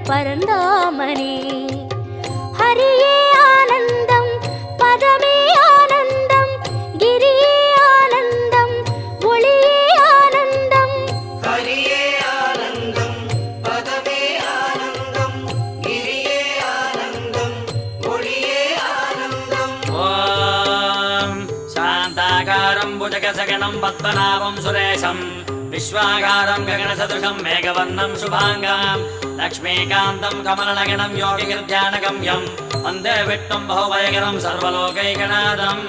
பரந்தாமனே. ஹரியே ஆனந்தம் பதமே ஆனந்தம் கிரியே ஆனந்தம் ஒளியே ஆனந்தம். ஹரியே ஆனந்தம் பதமே ஆனந்தம் கிரியே ஆனந்தம் ஒளியே ஆனந்தம். ஓம் சாந்தாகாரம் புஜகசகணம் பத்மநாபம் சுரேஷம் விஸ்வாகாரம் ககனசதுஷம் மேகவர்ணம் சுபாங்கம் லக்ஷ்மீகாந்தம் கமலநகனம் யோகிகிர்த்யானகம்யம் வந்தே விட்டும் பகுவயகரம் சர்வலோகைகநாதம்.